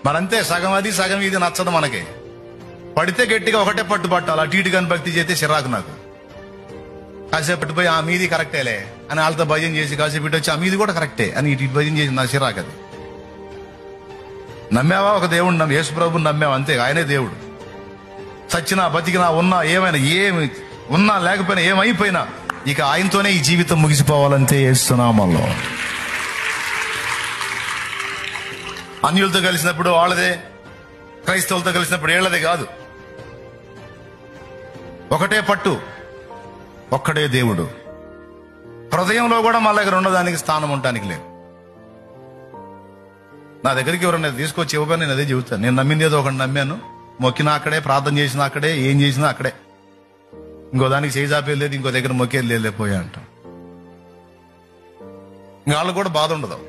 మరంతే, సగం అది సగం ఇది నచ్చదు మనకి. పడితే గట్టిగా ఒకటే పట్టు పట్టాలి. అటు ఇటు కానీ భక్తి చేస్తే చిరాకు నాకు. కాసేపు పట్టిపోయి ఆ మీది కరెక్టేలే అని వాళ్ళతో భజన చేసి, కాసేపు ఇటు వచ్చి ఆ మీది కూడా కరెక్టే అని ఇటు భజన చేసి నాకు చిరాకు అది. నమ్మావా ఒక దేవుడు, యేసు ప్రభుని నమ్మావు అంతే, ఆయనే దేవుడు. చచ్చినా బతికినా ఉన్నా ఏమైనా, ఏమి ఉన్నా లేకపోయినా ఏమైపోయినా ఇక ఆయనతోనే ఈ జీవితం ముగిసిపోవాలంతే యేసు నామములో. అన్యులతో కలిసినప్పుడు వాళ్ళదే, క్రైస్తవులతో కలిసినప్పుడు వీళ్ళదే కాదు. ఒకటే పట్టు, ఒక్కడే దేవుడు. హృదయంలో కూడా మా దగ్గర ఉన్నదానికి స్థానం ఉండటానికి లేదు. నా దగ్గరికి ఎవరైనా తీసుకొచ్చి ఇవ్వగానే నేను అదే చెబుతాను. నేను నమ్మింది ఏదో ఒకటి నమ్మాను, మొక్కినా అక్కడే, ప్రార్థన చేసినా అక్కడే, ఏం చేసినా అక్కడే. ఇంకో దానికి చేయి చాపేది లేదు, ఇంకో దగ్గర మొక్కేది లేదు, పోయా అంటాం. వాళ్ళకు కూడా బాధ ఉండదు.